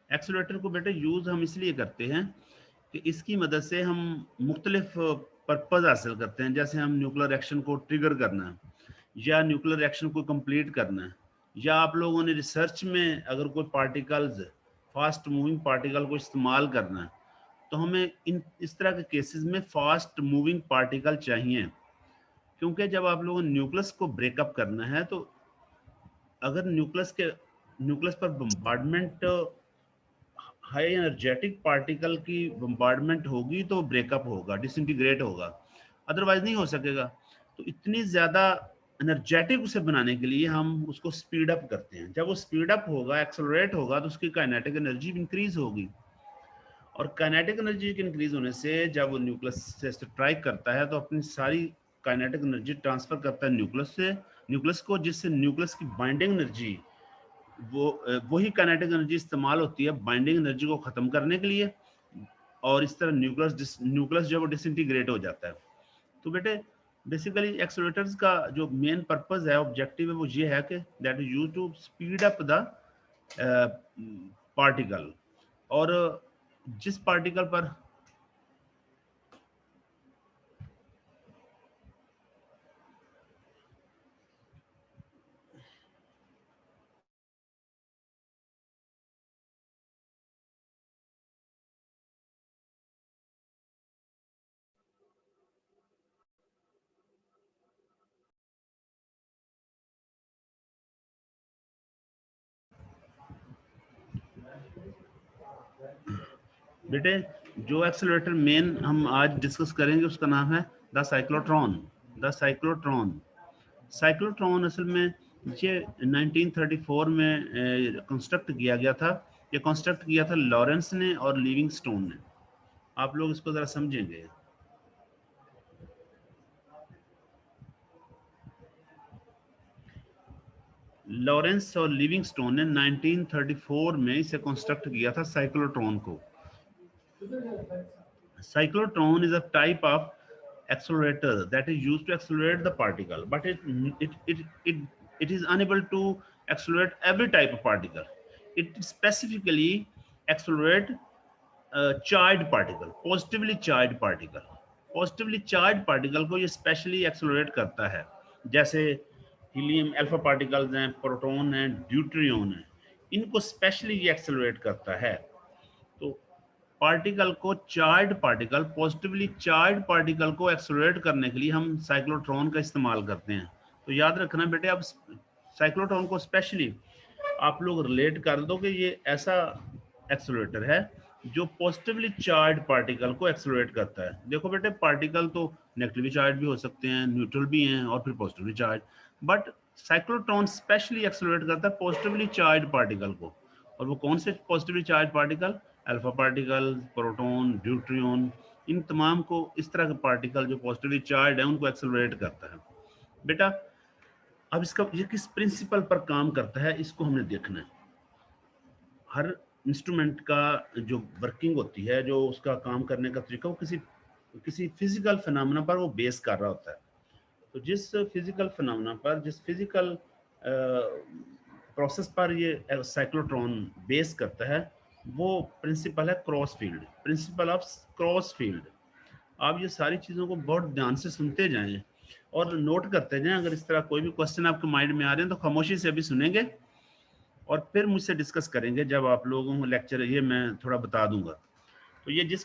Accelerator को बेटे use हम इसलिए करते हैं कि इसकी मदद से हम मुख्तलिफ पर्पज हासिल करते हैं। जैसे हम न्यूक्लियर एक्शन को ट्रिगर करना है, या न्यूक्लियर एक्शन को कंप्लीट करना है, या आप लोगों ने रिसर्च में अगर कोई पार्टिकल्स, फास्ट मूविंग पार्टिकल को इस्तेमाल करना है, तो हमें इन इस तरह के केसेस में फास्ट मूविंग पार्टिकल चाहिए। क्योंकि जब आप लोगों ने न्यूक्लियस को ब्रेकअप करना है, तो अगर न्यूक्लियस पर बम्बार्डमेंट, हाई एनर्जेटिक पार्टिकल की बम्बार्डमेंट होगी तो ब्रेकअप होगा, डिसइंटीग्रेट होगा, अदरवाइज नहीं हो सकेगा। तो इतनी ज़्यादा एनर्जेटिक उसे बनाने के लिए हम उसको स्पीड अप करते हैं। जब वो स्पीड अप होगा, एक्सेलरेट होगा, तो उसकी काइनेटिक एनर्जी इंक्रीज होगी। और काइनेटिक एनर्जी के इंक्रीज होने से जब वो न्यूक्लियस से स्ट्राइक करता है, तो अपनी सारी काइनेटिक एनर्जी ट्रांसफर करता है न्यूक्लियस को, जिससे न्यूक्लियस की बाइंडिंग एनर्जी, वही काइनेटिक एनर्जी इस्तेमाल होती है बाइंडिंग एनर्जी को खत्म करने के लिए। और इस तरह न्यूक्लियस जो वो डिसइंटीग्रेट हो जाता है। तो बेटे बेसिकली एक्सेलरेटर्स का जो मेन पर्पस है, ऑब्जेक्टिव है, वो ये है कि that is use to speed up the particle. और जिस पार्टिकल पर बेटे जो एक्सेलरेटर मेन हम आज डिस्कस करेंगे उसका नाम है the cyclotron. The cyclotron cyclotron असल में ये 1934 में कंस्ट्रक्ट किया गया था। ये कंस्ट्रक्ट किया था लॉरेंस ने और लिविंगस्टोन ने। आप लोग इसको जरा समझेंगे। लॉरेंस और लिविंगस्टोन ने 1934 में इसे कंस्ट्रक्ट किया था साइक्लोट्रॉन को। Cyclotron is a type of accelerator that is used to accelerate the particle, but it is unable to accelerate every type of particle. It specifically accelerate charged particle, positively charged particle को ये specially accelerate करता है। जैसे helium alpha particles हैं, proton हैं, ड्यूट्रियन हैं, इनको specially ये एक्सेलरेट करता है। तो पार्टिकल को पॉजिटिवली चार्ज पार्टिकल को एक्सेलरेट करने के लिए हम साइक्लोट्रॉन का इस्तेमाल करते हैं। तो याद रखना बेटे, अब साइक्लोट्रॉन को स्पेशली आप लोग रिलेट कर दो कि ये ऐसा एक्सेलरेटर है जो पॉजिटिवली चार्ज पार्टिकल को एक्सेलरेट करता है। देखो बेटे, पार्टिकल तो नेगेटिवली चार्ज भी हो सकते हैं, न्यूट्रल भी हैं, और फिर positively charge, but cyclotron specially accelerate करता है पॉजिटिवली चार्ज पार्टिकल को। और वो कौन से positively charge particle? Alpha particle, proton, deuteron, इन तमाम को, इस तरह के पार्टिकल जो पॉजिटिवली चार्ज है उनको एक्सेलरेट करता है। बेटा अब इसका ये किस प्रिंसिपल पर काम करता है इसको हमने देखना है। हर इंस्ट्रूमेंट का जो वर्किंग होती है, जो उसका काम करने का तरीका, वो किसी किसी फिजिकल फिनोमेना पर वो बेस कर रहा होता है। तो जिस फिजिकल फिनोमेना पर, जिस फिजिकल प्रोसेस पर ये साइक्लोट्रॉन बेस करता है, वो प्रिंसिपल है cross field, principle of cross field. आप ये सारी चीज़ों को बहुत ध्यान से सुनते जाएं और नोट करते जाएं। अगर इस तरह कोई भी क्वेश्चन आपके माइंड में आ रहे हैं तो खामोशी से भी सुनेंगे और फिर मुझसे डिस्कस करेंगे जब आप लोगों को लेक्चर ये मैं थोड़ा बता दूंगा। तो ये जिस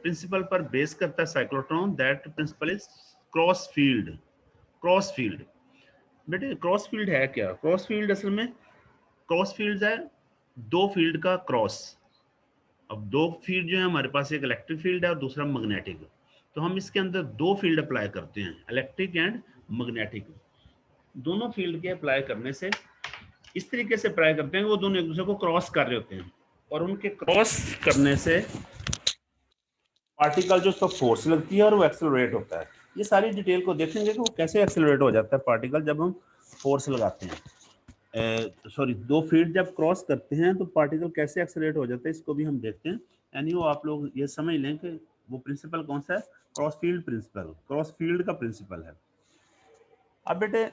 प्रिंसिपल पर बेस करता है cyclotron, that principle is cross field. Cross field बेटे, क्रॉस फील्ड है क्या? क्रॉस फील्ड असल में, क्रॉस फील्ड है दो फील्ड का क्रॉस। अब दो फील्ड जो है हमारे पास, एक इलेक्ट्रिक फील्ड है और दूसरा मैग्नेटिक। तो हम इसके अंदर दो फील्ड अप्लाई करते हैं, इलेक्ट्रिक एंड मैग्नेटिक। दोनों फील्ड के अप्लाई करने से इस तरीके से अप्लाई करते हैं कि वो दोनों एक दूसरे को क्रॉस कर रहे होते हैं, और उनके क्रॉस करने से पार्टिकल जो उसको फोर्स लगती है और वो एक्सेलरेट होता है। ये सारी डिटेल को देखेंगे कि वो कैसे एक्सेलरेट हो जाता है पार्टिकल जब हम फोर्स लगाते हैं। सॉरी, दो फील्ड जब क्रॉस करते हैं तो पार्टिकल कैसे एक्सेलरेट हो जाता है, इसको भी हम देखते हैं। यानी वो आप लोग ये समझ लें कि वो प्रिंसिपल कौन सा है, cross field principle, cross field का प्रिंसिपल है। अब बेटे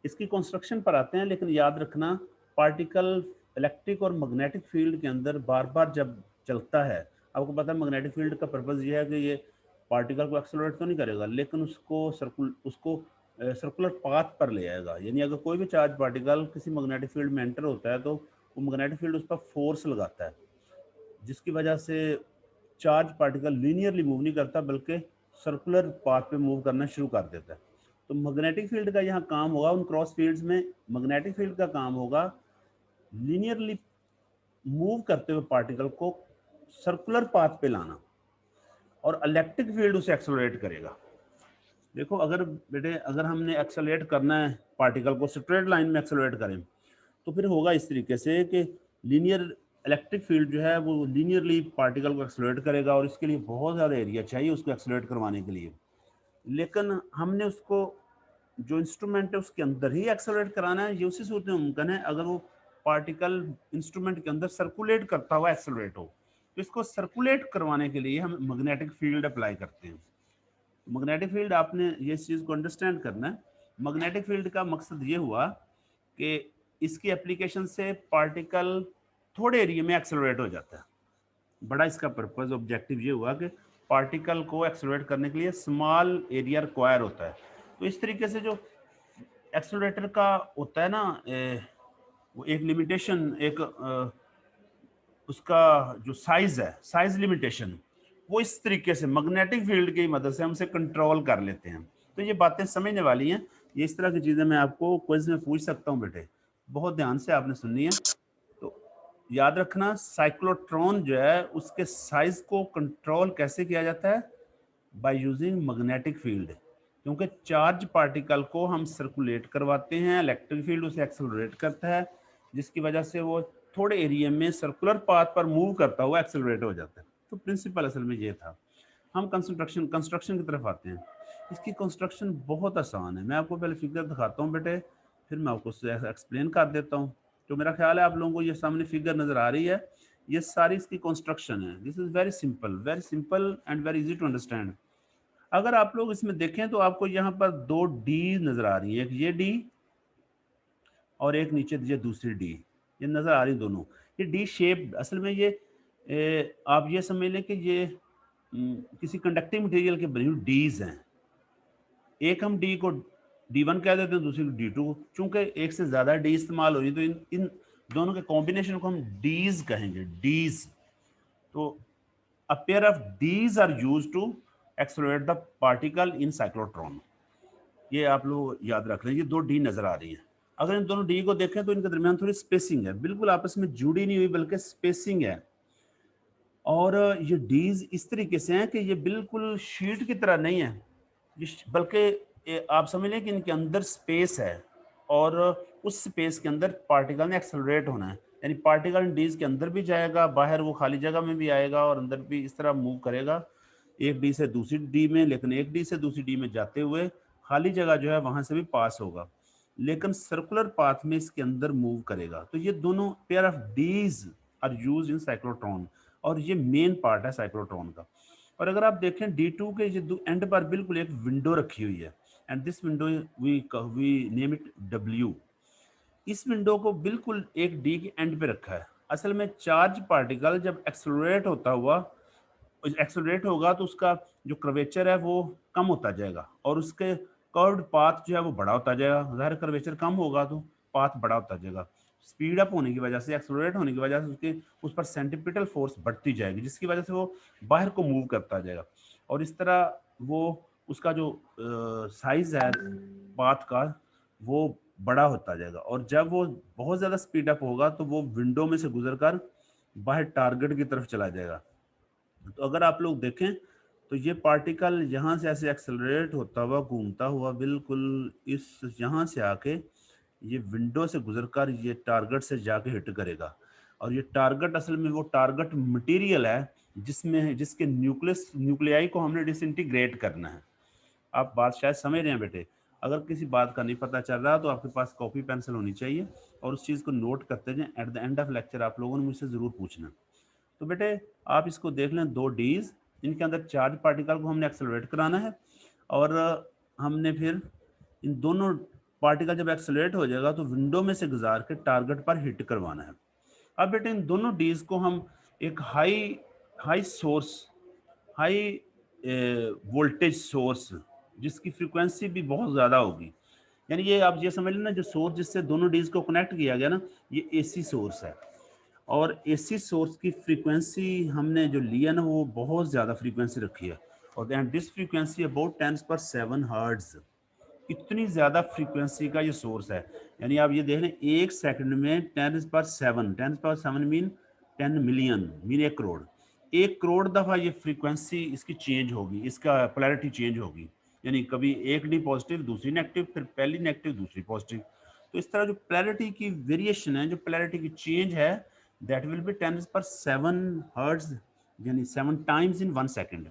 इसकी कंस्ट्रक्शन पर आते हैं, लेकिन याद रखना पार्टिकल इलेक्ट्रिक और मैग्नेटिक फील्ड के अंदर बार बार जब चलता है, आपको पता है मैग्नेटिक फील्ड का पर्पज़ ये है कि ये पार्टिकल को एक्सेलरेट तो नहीं करेगा, लेकिन उसको सर्कुलर पाथ पर ले आएगा। यानी अगर कोई भी चार्ज पार्टिकल किसी मैग्नेटिक फील्ड में एंटर होता है तो वो मैग्नेटिक फील्ड उस पर फोर्स लगाता है, जिसकी वजह से चार्ज पार्टिकल लीनियरली मूव नहीं करता बल्कि सर्कुलर पाथ पे मूव करना शुरू कर देता है। तो मैग्नेटिक फील्ड का यहाँ काम होगा, उन क्रॉस फील्ड्स में मैग्नेटिक फील्ड का काम होगा लीनियरली मूव करते हुए पार्टिकल को सर्कुलर पाथ पे लाना, और इलेक्ट्रिक फील्ड उसे एक्सेलरेट करेगा। देखो अगर बेटे अगर हमने एक्सेलरेट करना है पार्टिकल को, स्ट्रेट लाइन में एक्सेलरेट करें, तो फिर होगा इस तरीके से कि लीनियर इलेक्ट्रिक फील्ड जो है वो लीनियरली पार्टिकल को एक्सेलरेट करेगा, और इसके लिए बहुत ज़्यादा एरिया चाहिए उसको एक्सेलरेट करवाने के लिए। लेकिन हमने उसको जो इंस्ट्रूमेंट है उसके अंदर ही एक्सेलरेट कराना है। ये उसी सूरत में मुमकिन है अगर वो पार्टिकल इंस्ट्रूमेंट के अंदर सर्कुलेट करता हुआ एक्सेलरेट हो। तो इसको सर्कुलेट करवाने के लिए हम मैग्नेटिक फील्ड अप्लाई करते हैं। मैग्नेटिक फील्ड आपने ये चीज़ को अंडरस्टैंड करना है। मैग्नेटिक फील्ड का मकसद ये हुआ कि इसकी एप्लीकेशन से पार्टिकल थोड़े एरिया में एक्सेलरेट हो जाता है। बड़ा इसका पर्पस ऑब्जेक्टिव ये हुआ कि पार्टिकल को एक्सेलरेट करने के लिए स्मॉल एरिया रिक्वायर होता है। तो इस तरीके से जो एक्सेलरेटर का होता है ना, वो एक लिमिटेशन, एक उसका जो साइज है, साइज लिमिटेशन, वो इस तरीके से मैग्नेटिक फील्ड की मदद से हम उसे कंट्रोल कर लेते हैं। तो ये बातें समझने वाली हैं। ये इस तरह की चीज़ें मैं आपको क्विज में पूछ सकता हूँ बेटे, बहुत ध्यान से आपने सुननी है। तो याद रखना, साइक्लोट्रॉन जो है उसके साइज को कंट्रोल कैसे किया जाता है? By using magnetic field. क्योंकि चार्ज पार्टिकल को हम सर्कुलेट करवाते हैं, इलेक्ट्रिक फील्ड उसे एक्सेलरेट करता है, जिसकी वजह से वो थोड़े एरिया में सर्कुलर पाथ पर मूव करता हुआ एक्सेलरेट हो जाता है। तो प्रिंसिपल असल में ये था। हम कंस्ट्रक्शन की तरफ आते हैं। इसकी कंस्ट्रक्शन बहुत आसान है। मैं आपको पहले फिगर दिखाता हूँ बेटे, फिर मैं आपको एक्सप्लेन कर देता हूँ। तो मेरा ख्याल है आप लोगों को ये सामने फिगर नज़र आ रही है, ये सारी इसकी कंस्ट्रक्शन है। This is very simple and very easy to understand. अगर आप लोग इसमें देखें तो आपको यहाँ पर दो डी नज़र आ रही है, एक ये डी और एक नीचे ये दूसरी डी, ये नज़र आ रही दोनों। ये डी शेप असल में ये आप ये समझ लें कि ये किसी कंडक्टिंग मटेरियल के बनी हुई डीज हैं। एक हम डी को D1 कह देते हैं, दूसरी को D2। चूंकि एक से ज़्यादा डी इस्तेमाल हो रही तो इन दोनों के कॉम्बिनेशन को हम डीज कहेंगे, डीज। तो a pair of Ds are used to accelerate the particle in cyclotron। ये आप लोग याद रख लें, ये दो डी नजर आ रही हैं। अगर इन दोनों डी को देखें तो इनके दरमियान थोड़ी स्पेसिंग है, बिल्कुल आपस में जुड़ी नहीं हुई बल्कि स्पेसिंग है। और ये डीज इस तरीके से हैं कि ये बिल्कुल शीट की तरह नहीं है, बल्कि आप समझ लें कि इनके अंदर स्पेस है, और उस स्पेस के अंदर पार्टिकल ने एक्सेलरेट होना है। यानी पार्टिकल डीज के अंदर भी जाएगा, बाहर वो खाली जगह में भी आएगा, और अंदर भी इस तरह मूव करेगा एक डी से दूसरी डी में, लेकिन एक डी से दूसरी डी में जाते हुए खाली जगह जो है वहां से भी पास होगा, लेकिन सर्कुलर पाथ में इसके अंदर मूव करेगा। तो ये दोनों pair of dees are use in cyclotron, और ये मेन पार्ट है साइक्लोट्रॉन का। और अगर आप देखें D2 के ये एंड पर बिल्कुल एक विंडो रखी हुई है, and this window we name it W। इस विंडो को बिल्कुल एक डी के एंड पे रखा है। असल में चार्ज पार्टिकल जब एक्सेलरेट होगा तो उसका जो कर्वेचर है वो कम होता जाएगा, और उसके कर्व्ड पाथ जो है वो बड़ा होता जाएगा। ज़ाहिर कर्वेचर कम होगा तो पाथ बड़ा होता जाएगा। स्पीड अप होने की वजह से, एक्सेलरेट होने की वजह से उसके उस पर सेंट्रीपिटल फोर्स बढ़ती जाएगी, जिसकी वजह से वो बाहर को मूव करता जाएगा, और इस तरह वो उसका जो साइज है पाथ का वो बड़ा होता जाएगा। और जब वो बहुत ज़्यादा स्पीड अप होगा तो वो विंडो में से गुजरकर बाहर टारगेट की तरफ चला जाएगा। तो अगर आप लोग देखें तो ये पार्टिकल यहाँ से ऐसे एक्सेलरेट होता हुआ घूमता हुआ बिल्कुल इस यहाँ से आके ये विंडो से गुजरकर ये टारगेट से जाके हिट करेगा। और ये टारगेट असल में वो टारगेट मटेरियल है जिसके न्यूक्लियाई को हमने डिसइंटीग्रेट करना है। आप बात शायद समझ रहे हैं बेटे। अगर किसी बात का नहीं पता चल रहा तो आपके पास कॉपी पेंसिल होनी चाहिए, और उस चीज़ को नोट करते जाएं। At the end of lecture आप लोगों ने मुझसे ज़रूर पूछना। तो बेटे आप इसको देख लें, दो डीज, इनके अंदर चार्ज पार्टिकल को हमने एक्सेलरेट कराना है, और हमने फिर इन दोनों पार्टिकल जब एक्सेलरेट हो जाएगा तो विंडो में से गुजार के टारगेट पर हिट करवाना है। अब बेटे इन दोनों डीज को हम एक high source, high voltage source जिसकी फ्रीक्वेंसी भी बहुत ज़्यादा होगी, यानी ये आप ये समझ लेना जो सोर्स जिससे दोनों डीज को कनेक्ट किया गया ना, ये एसी सोर्स है। और एसी सोर्स की फ्रीक्वेंसी हमने जो लिया ना वो बहुत ज़्यादा फ्रीक्वेंसी रखी है, और दिस फ्रीक्वेंसी अबाउट 10⁻⁷ हर्ट्ज। इतनी ज़्यादा फ्रीक्वेंसी का ये सोर्स है, यानी आप ये देख लें 1 सेकंड में 10⁻⁷ mean 10 million mean 1 crore, 1 crore दफ़ा ये फ्रीक्वेंसी इसकी चेंज होगी, इसका पोलैरिटी चेंज होगी, यानी कभी एक डी पॉजिटिव दूसरी नेगेटिव, फिर पहली नेगेटिव दूसरी पॉजिटिव। तो इस तरह जो पोलैरिटी की वेरिएशन है, जो पोलैरिटी की चेंज है, दैट विल बी 10⁻⁷ हर्ट्ज, यानी 7 टाइम्स इन 1 सेकंड।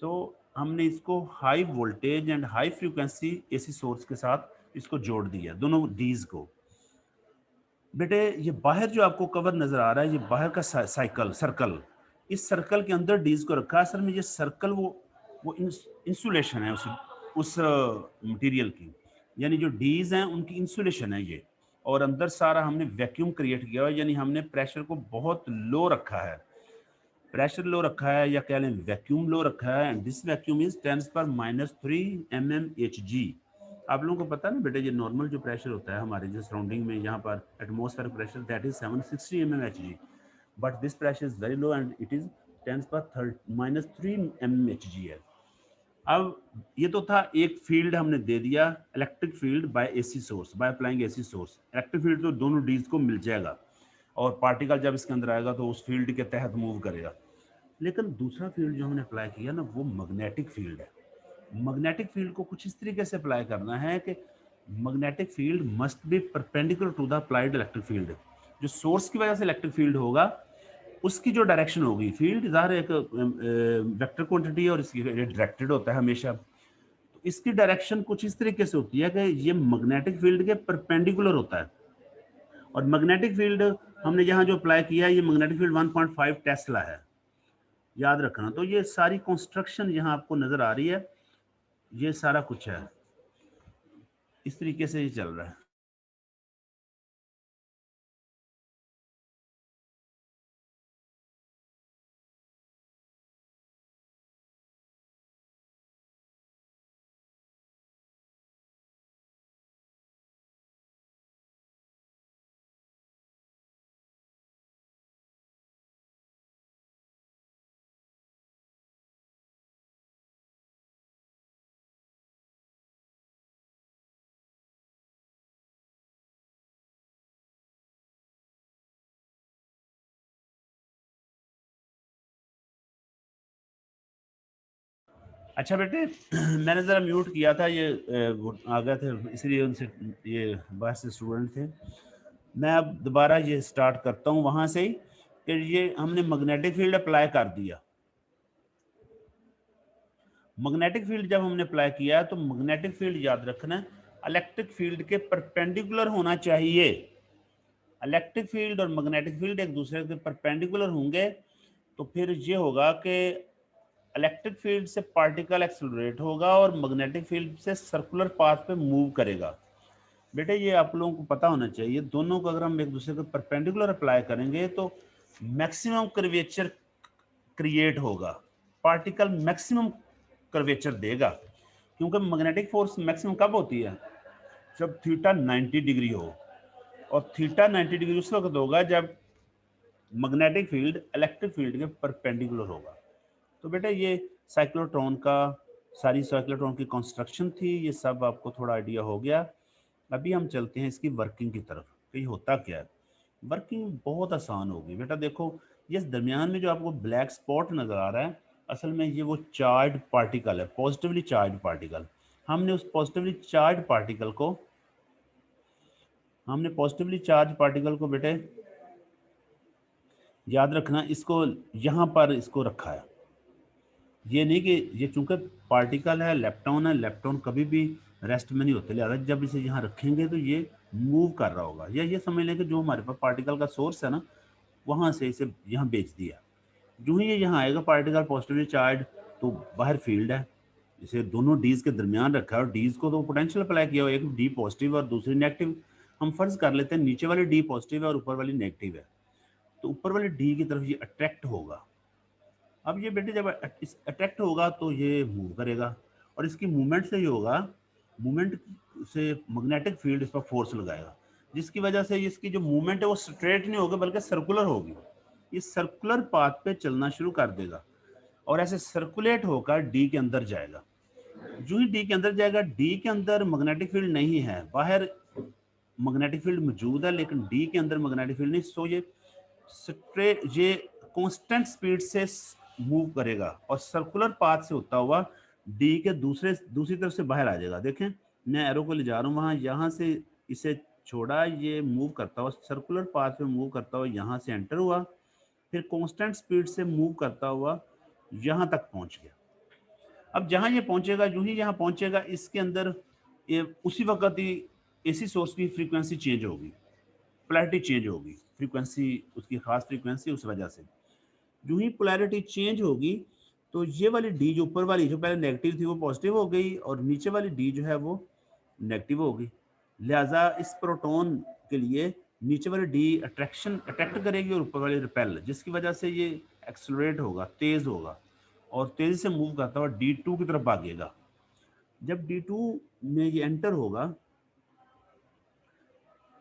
तो हमने इसको high voltage and high frequency AC source के साथ इसको जोड़ दिया, दोनों डीज को। बेटे ये बाहर जो आपको कवर नजर आ रहा है, ये बाहर का सर्कल, इस सर्कल के अंदर डीज को रखा है। असल में ये सर्कल वो इंसुलेशन है उस मटेरियल की, यानी जो डीज हैं उनकी इंसुलेशन है ये, और अंदर सारा हमने वैक्यूम क्रिएट किया है, यानी हमने प्रेशर को बहुत लो रखा है, प्रेशर लो रखा है, या कह लें वैक्यूम लो रखा है। This vacuum is 10⁻³ mmHg। आप लोगों को पता है ना बेटे, ये नॉर्मल जो प्रेशर होता है हमारे जो सराउंडिंग में यहाँ पर atmospheric pressure, that is 760 mmHg, but this pressure is very low and it is 10⁻³ mmHg है। अब ये तो था एक फील्ड हमने दे दिया, electric field by AC source, by applying AC source. Electric field तो दोनों डीज को मिल जाएगा, और पार्टिकल जब इसके अंदर आएगा तो उस फील्ड के तहत मूव करेगा। लेकिन दूसरा फील्ड जो हमने अप्लाई किया ना, वो मैग्नेटिक फील्ड है। मैग्नेटिक फील्ड को कुछ इस तरीके से अप्लाई करना है कि magnetic field must be perpendicular to the applied electric field. जो सोर्स की वजह से इलेक्ट्रिक फील्ड होगा, उसकी जो डायरेक्शन होगी, फील्ड ज़ाहिर एक वेक्टर क्वांटिटी है और इसकी डायरेक्टेड होता है हमेशा, तो इसकी डायरेक्शन कुछ इस तरीके से होती है कि ये मैग्नेटिक फील्ड के परपेंडिकुलर होता है। और मैग्नेटिक फील्ड हमने यहाँ जो अप्लाई किया है, ये मैग्नेटिक फील्ड 1.5 टेस्ला है, याद रखना। तो ये सारी कंस्ट्रक्शन यहाँ आपको नजर आ रही है, ये सारा कुछ है, इस तरीके से ये चल रहा है। अच्छा बेटे, मैंने ज़रा म्यूट किया था, ये वो आ गए थे इसलिए, उनसे ये बाहर से स्टूडेंट थे। मैं अब दोबारा ये स्टार्ट करता हूँ वहाँ से ही, कि ये हमने मैग्नेटिक फील्ड अप्लाई कर दिया। मैग्नेटिक फील्ड जब हमने अप्लाई किया है, तो मैग्नेटिक फील्ड याद रखना है इलेक्ट्रिक फील्ड के परपेंडिकुलर होना चाहिए। इलेक्ट्रिक फील्ड और मैग्नेटिक फील्ड एक दूसरे के परपेंडिकुलर होंगे, तो फिर ये होगा कि इलेक्ट्रिक फील्ड से पार्टिकल एक्सेलरेट होगा और मैग्नेटिक फील्ड से सर्कुलर पाथ पे मूव करेगा। बेटे ये आप लोगों को पता होना चाहिए, दोनों को अगर हम एक दूसरे को परपेंडिकुलर अप्लाई करेंगे तो मैक्सिमम कर्वेचर क्रिएट होगा, पार्टिकल मैक्सिमम कर्वेचर देगा। क्योंकि मैग्नेटिक फोर्स मैक्सिमम कब होती है? जब थीटा 90 डिग्री हो, और थीटा 90 डिग्री उस वक्त होगा जब मैग्नेटिक फील्ड इलेक्ट्रिक फील्ड के परपेंडिकुलर होगा। तो बेटा ये साइक्लोट्रॉन का, सारी साइक्लोट्रॉन की कंस्ट्रक्शन थी, ये सब आपको थोड़ा आइडिया हो गया। अभी हम चलते हैं इसकी वर्किंग की तरफ कि ये होता क्या है। वर्किंग बहुत आसान होगी बेटा। देखो ये दरमियान में जो आपको ब्लैक स्पॉट नज़र आ रहा है, असल में ये वो चार्ज पार्टिकल है, पॉजिटिवली चार्ज पार्टिकल। हमने उस पॉजिटिवली चार्ज पार्टिकल को बेटे याद रखना, इसको यहाँ पर इसको रखा है। ये नहीं कि ये चूंकि पार्टिकल है, लेप्टॉन कभी भी रेस्ट में नहीं होते, लिहाजा जब इसे यहाँ रखेंगे तो ये मूव कर रहा होगा। या ये समझ लें कि जो हमारे पास पार्टिकल का सोर्स है ना, वहाँ से इसे यहाँ बेच दिया। जो ही ये यहाँ आएगा पार्टिकल पॉजिटिवली चार्ज, तो बाहर फील्ड है, इसे दोनों डीज के दरमियान रखा है, और डीज को तो पोटेंशियल अप्लाई किया हुआ, एक डी पॉजिटिव और दूसरी नेगेटिव। हम फर्ज कर लेते हैं नीचे वाली डी पॉजिटिव है और ऊपर वाली नेगेटिव है। तो ऊपर वाले डी की तरफ ये अट्रैक्ट होगा। अब ये बेटे जब अट्रैक्ट होगा तो ये मूव करेगा, और इसकी मूवमेंट से ये होगा, मूवमेंट से मैग्नेटिक फील्ड इस पर फोर्स लगाएगा, जिसकी वजह से इसकी जो मूवमेंट है वो स्ट्रेट नहीं होगी बल्कि सर्कुलर होगी। ये सर्कुलर पाथ पे चलना शुरू कर देगा और ऐसे सर्कुलेट होकर डी के अंदर जाएगा। जो ही डी के अंदर जाएगा, डी के अंदर मैग्नेटिक फील्ड नहीं है, बाहर मैग्नेटिक फील्ड मौजूद है लेकिन डी के अंदर मैग्नेटिक फील्ड नहीं। सो ये कांस्टेंट स्पीड से मूव करेगा और सर्कुलर पाथ से होता हुआ डी के दूसरी तरफ से बाहर आ जाएगा। देखें मैं एरो को ले जा रहा हूँ वहां, यहाँ से इसे छोड़ा, ये मूव करता हुआ सर्कुलर पाथ पे मूव करता हुआ यहाँ से एंटर हुआ, फिर कांस्टेंट स्पीड से मूव करता हुआ यहाँ तक पहुंच गया। अब जहां ये पहुंचेगा, जो ही यहाँ पहुंचेगा, इसके अंदर ये उसी वक्त ही एसी सोर्स की फ्रीक्वेंसी चेंज होगी, पोलैरिटी चेंज होगी, फ्रीक्वेंसी उसकी खास फ्रीक्वेंसी, उस वजह से जो ही पोलैरिटी चेंज होगी तो ये वाली डी जो ऊपर वाली जो पहले नेगेटिव थी वो पॉजिटिव हो गई और नीचे वाली डी जो है वो नेगेटिव हो गई। लिहाजा इस प्रोटॉन के लिए नीचे वाली डी अट्रैक्ट करेगी और ऊपर वाली रिपेल, जिसकी वजह से ये एक्सेलरेट होगा, तेज होगा और तेजी से मूव करता हुआ D2 की तरफ भागेगा। जब D2 में ये एंटर होगा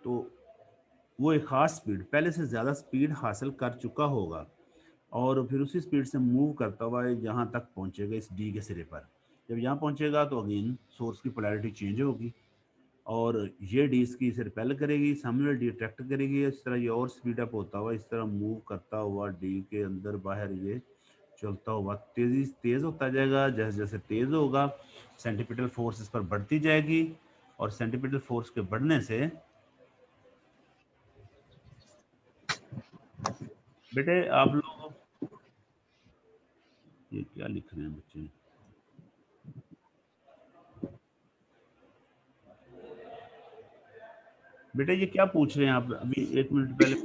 तो वो एक खास स्पीड, पहले से ज़्यादा स्पीड हासिल कर चुका होगा और फिर उसी स्पीड से मूव करता हुआ यहाँ तक पहुँचेगा इस डी के सिरे पर। जब यहाँ पहुँचेगा तो अगेन सोर्स की पोलैरिटी चेंज होगी और ये डी इसकी इसे रिपेल करेगी, सामने वाली डी अट्रैक्ट करेगी, इस तरह ये और स्पीड अप होता हुआ इस तरह मूव करता हुआ डी के अंदर बाहर ये चलता हुआ तेज होता जाएगा। जैसे जैसे तेज होगा सेंटीपिटल फोर्स इस पर बढ़ती जाएगी और सेंटीपिटल फोर्स के बढ़ने से बेटे आप लोग ये क्या लिख रहे हैं बच्चे, बेटे ये क्या पूछ रहे हैं आप अभी 1 मिनट पहले?